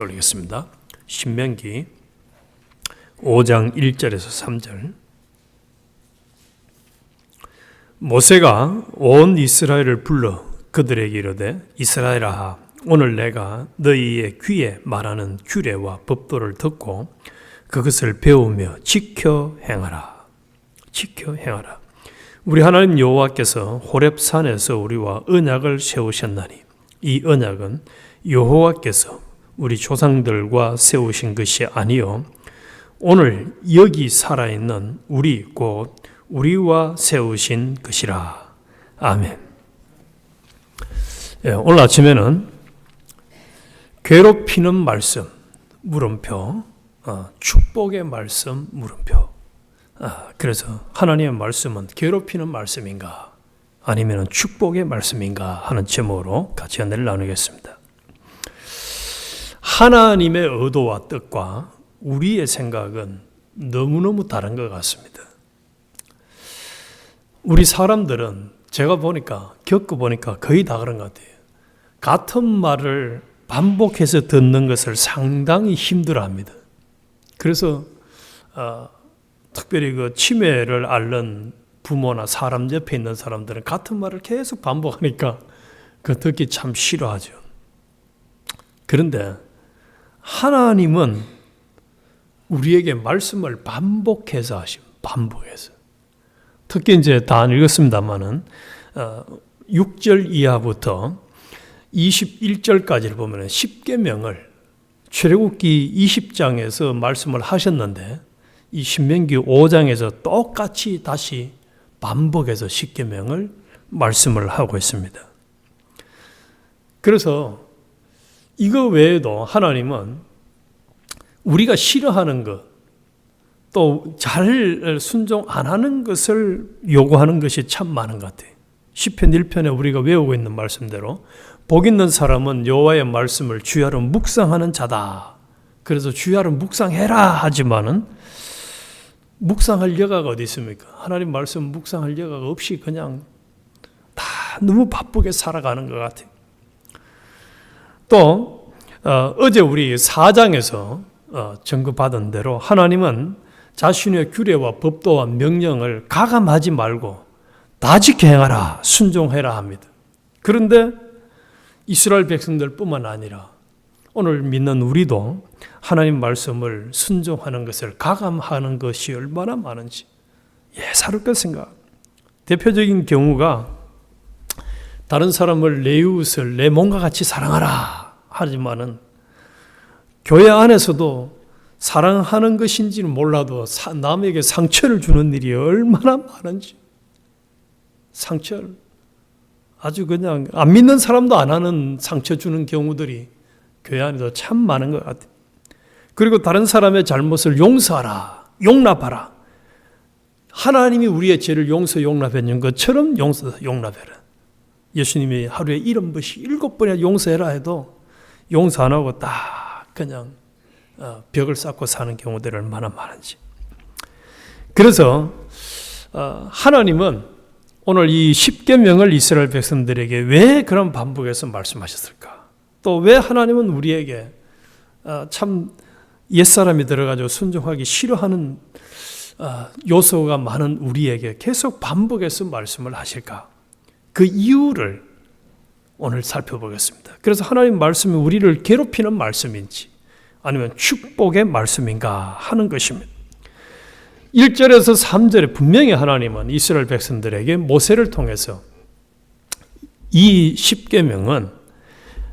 올리겠습니다. 신명기 5장 1절에서 3절. 모세가 온 이스라엘을 불러 그들에게 이르되 이스라엘아, 오늘 내가 너희의 귀에 말하는 규례와 법도를 듣고 그것을 배우며 지켜 행하라. 지켜 행하라. 우리 하나님 여호와께서 호렙산에서 우리와 언약을 세우셨나니 이 언약은 여호와께서 우리 조상들과 세우신 것이 아니요 오늘 여기 살아있는 우리 곧 우리와 세우신 것이라. 아멘. 오늘 아침에는 괴롭히는 말씀 물음표, 축복의 말씀 물음표. 그래서 하나님의 말씀은 괴롭히는 말씀인가 아니면 축복의 말씀인가 하는 제목으로 같이 은혜를 나누겠습니다. 하나님의 의도와 뜻과 우리의 생각은 너무너무 다른 것 같습니다. 우리 사람들은 제가 겪어보니까 거의 다 그런 것 같아요. 같은 말을 반복해서 듣는 것을 상당히 힘들어합니다. 그래서 특별히 그 치매를 앓는 부모나 사람 옆에 있는 사람들은 같은 말을 계속 반복하니까 그 듣기 참 싫어하죠. 그런데 하나님은 우리에게 말씀을 반복해서 하시고 반복해서 특히 이제 다 안 읽었습니다만은 6절 이하부터 21절까지를 보면 10계명을 출애굽기 20장에서 말씀을 하셨는데 이 신명기 5장에서 똑같이 다시 반복해서 10계명을 말씀을 하고 있습니다. 그래서 이거 외에도 하나님은 우리가 싫어하는 것, 또 잘 순종 안 하는 것을 요구하는 것이 참 많은 것 같아요. 시편 1편에 우리가 외우고 있는 말씀대로 복 있는 사람은 여호와의 말씀을 주야로 묵상하는 자다. 그래서 주야로 묵상해라 하지만은 묵상할 여가가 어디 있습니까? 하나님 말씀 묵상할 여가가 없이 그냥 다 너무 바쁘게 살아가는 것 같아요. 또 어제 우리 4장에서 전급받은 대로 하나님은 자신의 규례와 법도와 명령을 가감하지 말고 다 지켜 행하라, 순종해라 합니다. 그런데 이스라엘 백성들뿐만 아니라 오늘 믿는 우리도 하나님 말씀을 순종하는 것을 가감하는 것이 얼마나 많은지 예사롭게 생각. 대표적인 경우가 다른 사람을 내 이웃을 내 몸과 같이 사랑하라 하지만은 교회 안에서도 사랑하는 것인지는 몰라도 남에게 상처를 주는 일이 얼마나 많은지 상처를 아주 그냥 안 믿는 사람도 안 하는 상처 주는 경우들이 교회 안에도 참 많은 것 같아요. 그리고 다른 사람의 잘못을 용서하라, 용납하라. 하나님이 우리의 죄를 용납했는 것처럼 용납해라. 예수님이 하루에 70번씩 7번이나 용서해라 해도 용서 안 하고 딱 그냥 벽을 쌓고 사는 경우들이 얼마나 많은지. 그래서 하나님은 오늘 이 10계명을 이스라엘 백성들에게 왜 그런 반복해서 말씀하셨을까? 또 왜 하나님은 우리에게 참 옛사람이 들어가지고 순종하기 싫어하는 요소가 많은 우리에게 계속 반복해서 말씀을 하실까? 그 이유를 오늘 살펴보겠습니다. 그래서 하나님 말씀이 우리를 괴롭히는 말씀인지 아니면 축복의 말씀인가 하는 것입니다. 1절에서 3절에 분명히 하나님은 이스라엘 백성들에게 모세를 통해서 이 10계명은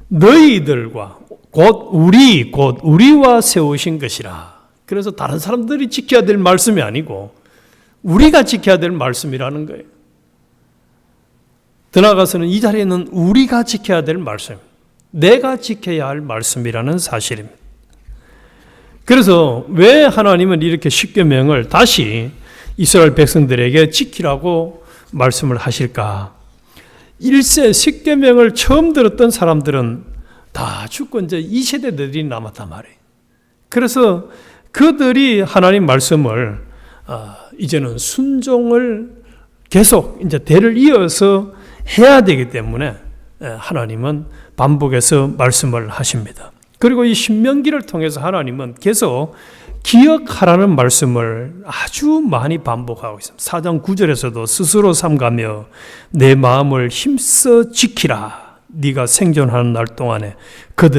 너희들과 곧 우리와 세우신 것이라. 그래서 다른 사람들이 지켜야 될 말씀이 아니고 우리가 지켜야 될 말씀이라는 거예요. 더 나아가서는 이 자리에는 우리가 지켜야 될 말씀, 내가 지켜야 할 말씀이라는 사실입니다. 그래서 왜 하나님은 이렇게 10계명을 다시 이스라엘 백성들에게 지키라고 말씀을 하실까? 1세 10계명을 처음 들었던 사람들은 다 죽고 이제 2세대들이 남았단 말이에요. 그래서 그들이 하나님 말씀을 이제는 순종을 계속 이제 대를 이어서 해야 되기 때문에 하나님은 반복해서 말씀을 하십니다. 그리고 이 신명기를 통해서 하나님은 계속 기억하라는 말씀을 아주 많이 반복하고 있습니다. 4장 9절에서도 스스로 삼가며 내 마음을 힘써 지키라. 네가 생존하는 날 동안에 그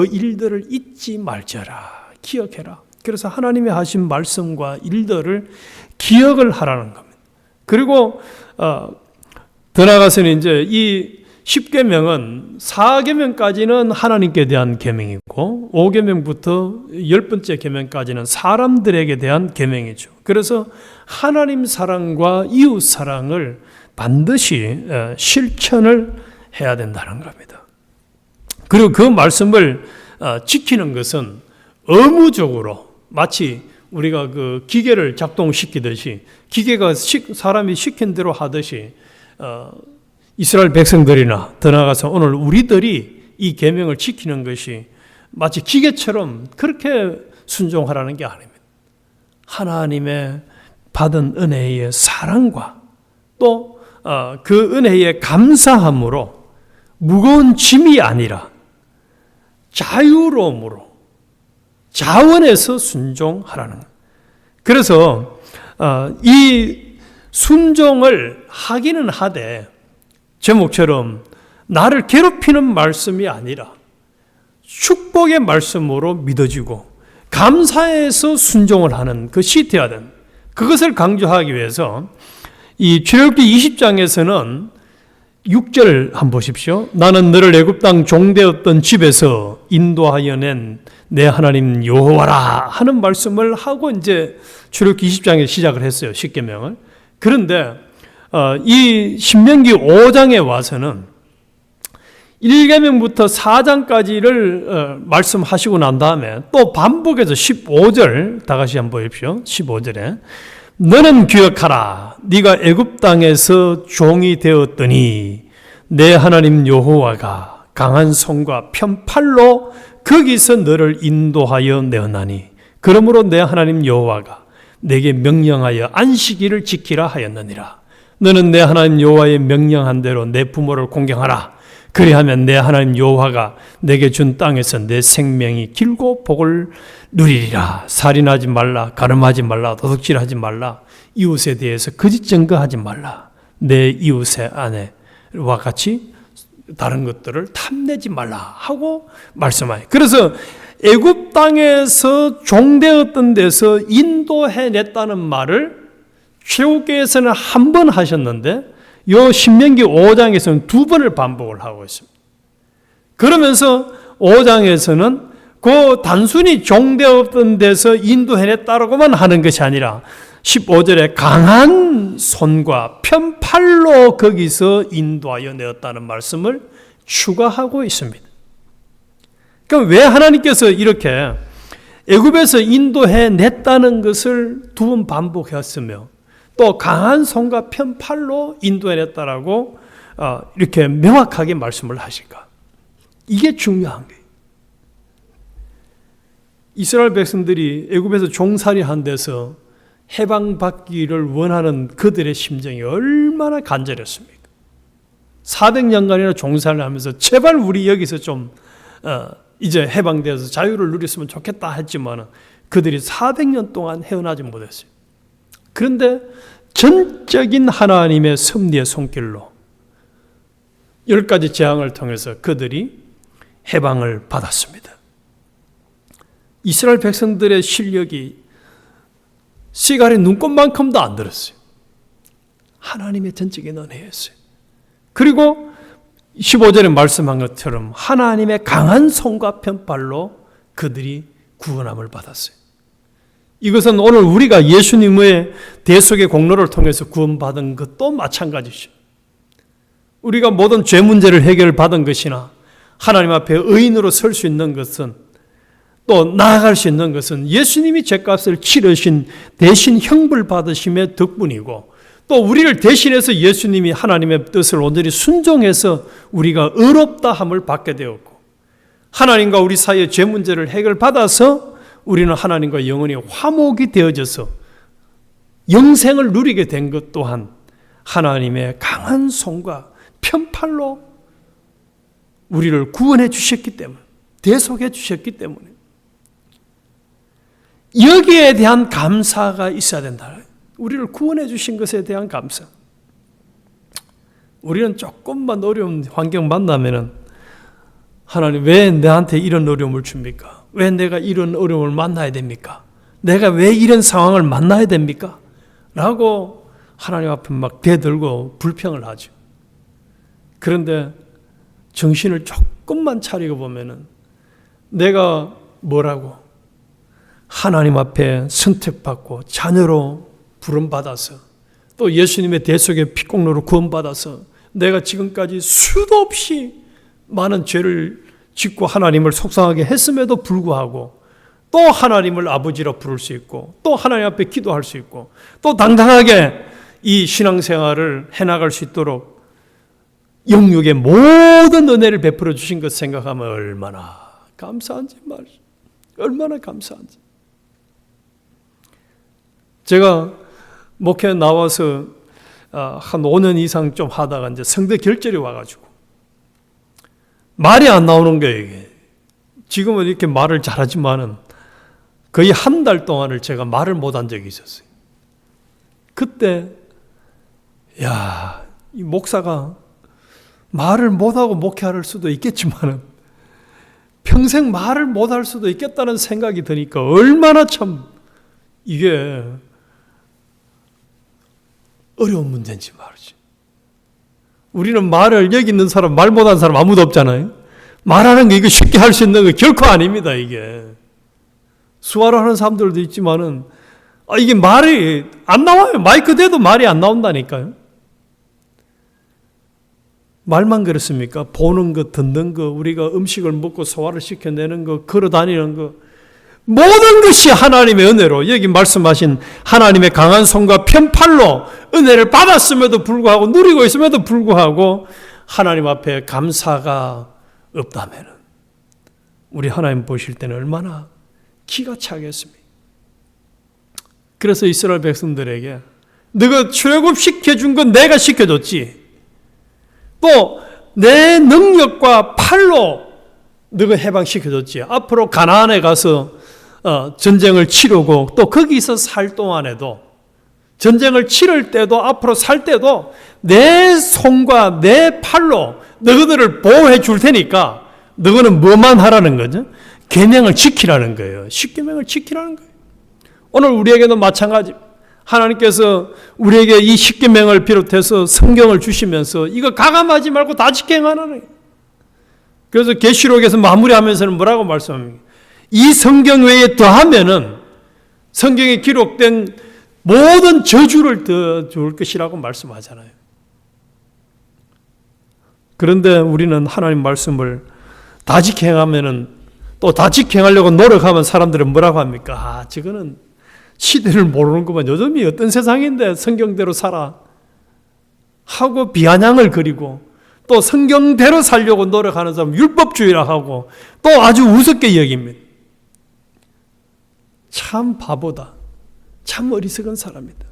일들을 잊지 말자라. 기억해라. 그래서 하나님이 하신 말씀과 일들을 기억을 하라는 겁니다. 그리고 더 나아가서는 이제 이 10계명은 4계명까지는 하나님께 대한 계명이고 5계명부터 10번째 계명까지는 사람들에게 대한 계명이죠. 그래서 하나님 사랑과 이웃 사랑을 반드시 실천을 해야 된다는 겁니다. 그리고 그 말씀을 지키는 것은 의무적으로 마치 우리가 그 기계를 작동시키듯이 기계가 사람이 시킨 대로 하듯이 이스라엘 백성들이나 더 나아가서 오늘 우리들이 이 계명을 지키는 것이 마치 기계처럼 그렇게 순종하라는 게 아닙니다. 하나님의 받은 은혜의 사랑과 또 그 은혜의 감사함으로 무거운 짐이 아니라 자유로움으로 자원에서 순종하라는 거예요. 그래서 이 순종을 하기는 하되 제목처럼 나를 괴롭히는 말씀이 아니라 축복의 말씀으로 믿어지고 감사해서 순종을 하는 것이 되어야 된다. 그것을 강조하기 위해서 이 출애굽기 20장에서는 6절 한번 보십시오. 나는 너를 애굽 땅 종되었던 집에서 인도하여 낸 내 하나님 여호와라 하는 말씀을 하고 이제 출애굽기 20장에 시작을 했어요. 10계명을. 그런데 이 신명기 5장에 와서는 1계명부터 4장까지를 말씀하시고 난 다음에 또 반복해서 15절 다 같이 한번 보십시오. 15절에 너는 기억하라. 네가 애굽 땅에서 종이 되었더니 내 하나님 여호와가 강한 손과 편팔로 거기서 너를 인도하여 내었나니 그러므로 내 하나님 여호와가 내게 명령하여 안식일을 지키라 하였느니라. 너는 내 하나님 여호와의 명령한 대로 내 부모를 공경하라. 그리하면 내 하나님 여호와가 내게 준 땅에서 내 생명이 길고 복을 누리리라. 살인하지 말라. 가늠하지 말라. 도둑질하지 말라. 이웃에 대해서 거짓 증거하지 말라. 내 이웃의 아내와 같이 다른 것들을 탐내지 말라 하고 말씀하여. 그래서 애굽 땅에서 종되었던 데서 인도해냈다는 말을 출애굽기에서는 한 번 하셨는데 요 신명기 5장에서는 2번을 반복을 하고 있습니다. 그러면서 5장에서는 그 단순히 종되었던 데서 인도해냈다라고만 하는 것이 아니라 15절에 강한 손과 편팔로 거기서 인도하여 내었다는 말씀을 추가하고 있습니다. 그럼 왜 하나님께서 이렇게 애굽에서 인도해냈다는 것을 2번 반복했으며 또 강한 손과 편팔로 인도해냈다라고 이렇게 명확하게 말씀을 하실까? 이게 중요한 거예요. 이스라엘 백성들이 애굽에서 종살이한 데서 해방받기를 원하는 그들의 심정이 얼마나 간절했습니까? 400년간이나 종살이를 하면서 제발 우리 여기서 좀 이제 해방되어서 자유를 누렸으면 좋겠다 했지만 그들이 400년 동안 헤어나지 못했어요. 그런데 전적인 하나님의 섭리의 손길로 10가지 재앙을 통해서 그들이 해방을 받았습니다. 이스라엘 백성들의 실력이 시갈의 눈꽃만큼도 안 들었어요. 하나님의 전적인 은혜였어요. 그리고 15절에 말씀한 것처럼 하나님의 강한 손과 편팔로 그들이 구원함을 받았어요. 이것은 오늘 우리가 예수님의 대속의 공로를 통해서 구원받은 것도 마찬가지죠. 우리가 모든 죄 문제를 해결받은 것이나 하나님 앞에 의인으로 설 수 있는 것은 또 나아갈 수 있는 것은 예수님이 죄값을 치르신 대신 형벌 받으심의 덕분이고 또 우리를 대신해서 예수님이 하나님의 뜻을 온전히 순종해서 우리가 의롭다 함을 받게 되었고 하나님과 우리 사이의 죄 문제를 해결받아서 우리는 하나님과 영원히 화목이 되어져서 영생을 누리게 된 것 또한 하나님의 강한 손과 편팔로 우리를 구원해 주셨기 때문에 대속해 주셨기 때문에 여기에 대한 감사가 있어야 된다. 우리를 구원해 주신 것에 대한 감사. 우리는 조금만 어려운 환경 만나면은 하나님 왜 나한테 이런 어려움을 줍니까? 왜 내가 이런 어려움을 만나야 됩니까? 내가 왜 이런 상황을 만나야 됩니까? 라고 하나님 앞에 막 대들고 불평을 하죠. 그런데 정신을 조금만 차리고 보면은 내가 뭐라고? 하나님 앞에 선택받고 자녀로 부름받아서 또 예수님의 대속의 피공로로 구원받아서 내가 지금까지 수도 없이 많은 죄를 짓고 하나님을 속상하게 했음에도 불구하고 또 하나님을 아버지라 부를 수 있고 또 하나님 앞에 기도할 수 있고 또 당당하게 이 신앙생활을 해나갈 수 있도록 영육의 모든 은혜를 베풀어 주신 것 생각하면 얼마나 감사한지 말이죠. 얼마나 감사한지. 제가 목회 나와서 한 5년 이상 좀 하다가 이제 성대 결절이 와가지고 말이 안 나오는 거예요, 이게. 지금은 이렇게 말을 잘하지만은 거의 한 달 동안을 제가 말을 못한 적이 있었어요. 그때, 이 목사가 말을 못하고 목회할 수도 있겠지만은 평생 말을 못할 수도 있겠다는 생각이 드니까 얼마나 참 이게 어려운 문제인지 말이지. 우리는 말을 여기 있는 사람, 말 못하는 사람 아무도 없잖아요. 말하는 거 이거 쉽게 할 수 있는 거 결코 아닙니다, 이게. 수화를 하는 사람들도 있지만은, 이게 말이 안 나와요. 마이크 대도 말이 안 나온다니까요. 말만 그렇습니까? 보는 거, 듣는 거, 우리가 음식을 먹고 소화를 시켜내는 거, 걸어 다니는 거, 모든 것이 하나님의 은혜로 여기 말씀하신 하나님의 강한 손과 편팔로 은혜를 받았음에도 불구하고 누리고 있음에도 불구하고 하나님 앞에 감사가 없다면 우리 하나님 보실 때는 얼마나 기가 차겠습니까? 그래서 이스라엘 백성들에게 너가 출애굽시켜준 건 내가 시켜줬지, 또 내 능력과 팔로 너가 해방시켜줬지, 앞으로 가나안에 가서 전쟁을 치르고 또 거기서 살 동안에도 전쟁을 치를 때도 앞으로 살 때도 내 손과 내 팔로 너희들을 보호해 줄 테니까 너희는 뭐만 하라는 거죠? 계명을 지키라는 거예요. 십계명을 지키라는 거예요. 오늘 우리에게도 마찬가지. 하나님께서 우리에게 이 십계명을 비롯해서 성경을 주시면서 이거 가감하지 말고 다 지켜 행하라는 거예요. 그래서 계시록에서 마무리하면서는 뭐라고 말씀합니까? 이 성경 외에 더하면은 성경에 기록된 모든 저주를 더 줄 것이라고 말씀하잖아요. 그런데 우리는 하나님 말씀을 다 지켜 행하면은 또 다 지켜 행하려고 노력하면 사람들은 뭐라고 합니까? 저거는 시대를 모르는구만. 요즘이 어떤 세상인데 성경대로 살아 하고 비아냥을 그리고 또 성경대로 살려고 노력하는 사람 율법주의라 하고 또 아주 우습게 여깁니다. 참 바보다. 참 어리석은 사람이다.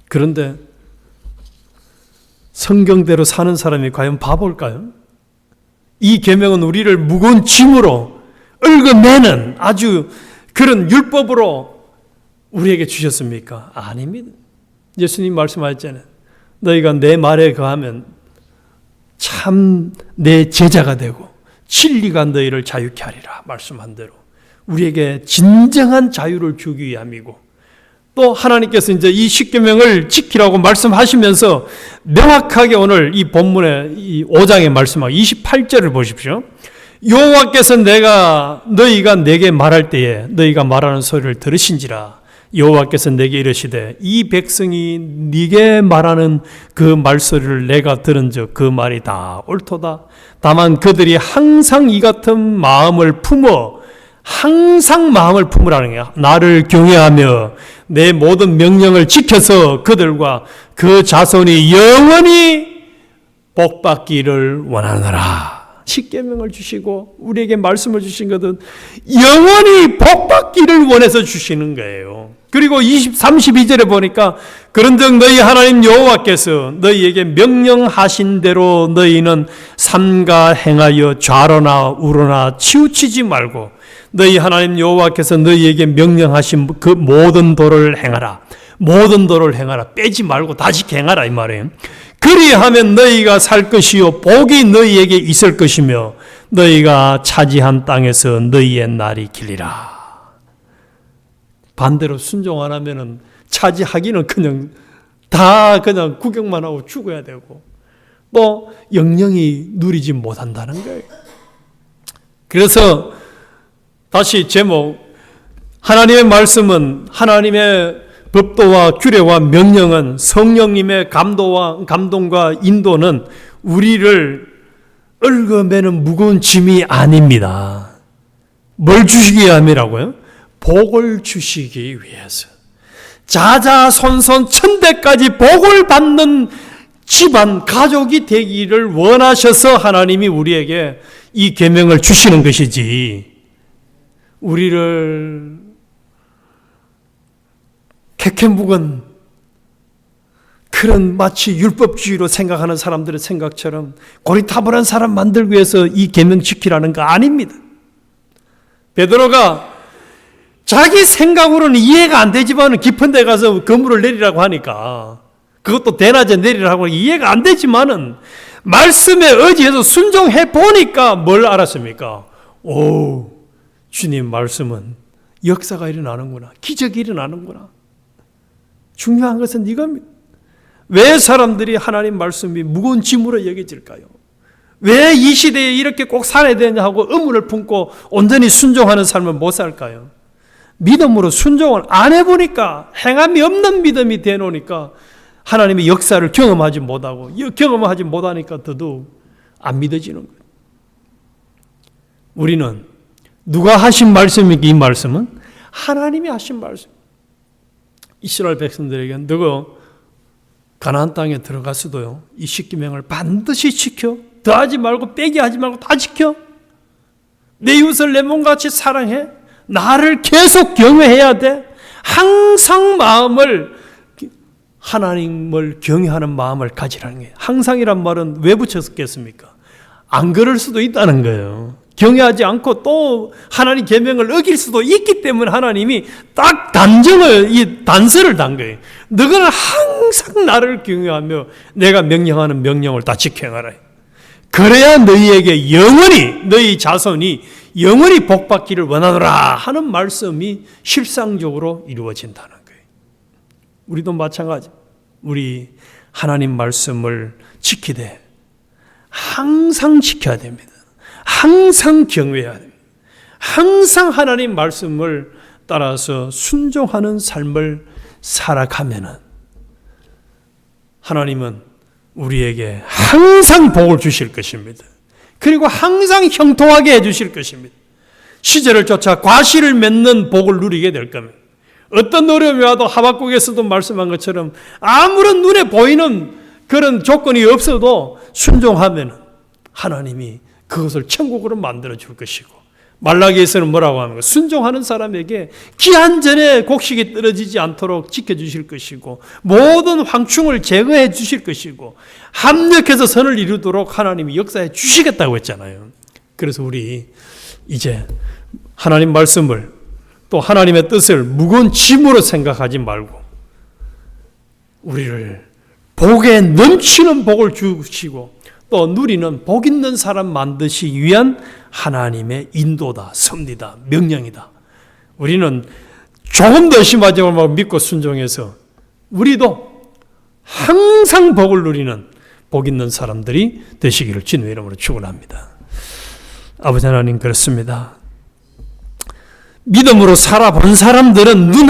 그런데 성경대로 사는 사람이 과연 바볼까요? 이 계명은 우리를 무거운 짐으로 얽어매는 아주 그런 율법으로 우리에게 주셨습니까? 아닙니다. 예수님 말씀하셨잖아요. 너희가 내 말에 거하면 참 내 제자가 되고 진리가 너희를 자유케 하리라 말씀한 대로 우리에게 진정한 자유를 주기 위함이고, 또 하나님께서 이제 이 십계명을 지키라고 말씀하시면서 명확하게 오늘 이 본문의 이 5장에 말씀하고 28절을 보십시오. 여호와께서 너희가 내게 말할 때에 너희가 말하는 소리를 들으신지라. 여호와께서 내게 이르시되 이 백성이 네게 말하는 그 말소리를 내가 들은즉 그 말이 다 옳도다. 다만 그들이 항상 이 같은 마음을 품어, 항상 마음을 품으라는 거야. 나를 경외하며 내 모든 명령을 지켜서 그들과 그 자손이 영원히 복받기를 원하노라. 십계명을 주시고 우리에게 말씀을 주신 것은 영원히 복받기를 원해서 주시는 거예요. 그리고 32절에 보니까 그런즉 너희 하나님 여호와께서 너희에게 명령하신 대로 너희는 삼가 행하여 좌로나 우로나 치우치지 말고 너희 하나님 여호와께서 너희에게 명령하신 그 모든 도를 행하라. 모든 도를 행하라. 빼지 말고 다시 행하라 이 말이에요. 그리하면 너희가 살 것이요 복이 너희에게 있을 것이며 너희가 차지한 땅에서 너희의 날이 길리라. 반대로 순종 안 하면은 차지하기는 그냥 구경만 하고 죽어야 되고 또 영영이 누리지 못한다는 거예요. 그래서 다시 제목, 하나님의 말씀은, 하나님의 법도와 규례와 명령은, 성령님의 감동과 인도는 우리를 얽어매는 무거운 짐이 아닙니다. 뭘 주시기 위함이라고요? 복을 주시기 위해서. 자자손손 천대까지 복을 받는 집안, 가족이 되기를 원하셔서 하나님이 우리에게 이 계명을 주시는 것이지, 우리를 캐캐묵은 그런 마치 율법주의로 생각하는 사람들의 생각처럼 고리타분한 사람 만들기 위해서 이 계명 지키라는 거 아닙니다. 베드로가 자기 생각으로는 이해가 안 되지만 깊은 데 가서 그물을 내리라고 하니까, 그것도 대낮에 내리라고 하니까 이해가 안 되지만은 말씀에 의지해서 순종해 보니까 뭘 알았습니까? 오, 주님 말씀은 역사가 일어나는구나. 기적이 일어나는구나. 중요한 것은 이겁니다. 왜 사람들이 하나님 말씀이 무거운 짐으로 여겨질까요? 왜 이 시대에 이렇게 꼭 살아야 되냐 하고 의문을 품고 온전히 순종하는 삶을 못 살까요? 믿음으로 순종을 안 해보니까, 행함이 없는 믿음이 되놓으니까 하나님의 역사를 경험하지 못하고, 경험하지 못하니까 더더욱 안 믿어지는 거예요. 우리는 누가 하신 말씀이기, 이 말씀은 하나님이 하신 말씀. 이스라엘 백성들에게 너가 가나안 땅에 들어갔어도요, 이 십계명을 반드시 지켜. 더하지 말고 빼기 하지 말고 다 지켜. 내 이웃을 내 몸같이 사랑해. 나를 계속 경외해야 돼. 항상 마음을, 하나님을 경외하는 마음을 가지라는 거예요. 항상이란 말은 왜 붙였겠습니까? 안 그럴 수도 있다는 거예요. 경외하지 않고 또 하나님 계명을 어길 수도 있기 때문에 하나님이 딱 이 단서를 단 거예요. 너희는 항상 나를 경외하며 내가 명령하는 명령을 다 지켜 행하라. 그래야 너희에게 영원히, 너희 자손이 영원히 복받기를 원하노라 하는 말씀이 실상적으로 이루어진다는 거예요. 우리도 마찬가지. 우리 하나님 말씀을 지키되 항상 지켜야 됩니다. 항상 경외해야 됩니다. 항상 하나님 말씀을 따라서 순종하는 삶을 살아가면은 하나님은 우리에게 항상 복을 주실 것입니다. 그리고 항상 형통하게 해주실 것입니다. 시절을 쫓아 과실을 맺는 복을 누리게 될 겁니다. 어떤 어려움이 와도 하박국에서도 말씀한 것처럼 아무런 눈에 보이는 그런 조건이 없어도 순종하면 하나님이 그것을 천국으로 만들어 줄 것이고, 말라기에서는 뭐라고 합니까? 순종하는 사람에게 기한 전에 곡식이 떨어지지 않도록 지켜주실 것이고, 모든 황충을 제거해 주실 것이고, 합력해서 선을 이루도록 하나님이 역사해 주시겠다고 했잖아요. 그래서 우리 이제 하나님 말씀을, 또 하나님의 뜻을 무거운 짐으로 생각하지 말고 우리를 복에 넘치는 복을 주시고 또 누리는 복 있는 사람 만드시기 위한 하나님의 인도다, 섭리다, 명령이다. 우리는 조금 더 의심하지 말고 믿고 순종해서 우리도 항상 복을 누리는 복 있는 사람들이 되시기를 주님의 이름으로 축원합니다. 아버지 하나님, 그렇습니다. 믿음으로 살아본 사람들은 눈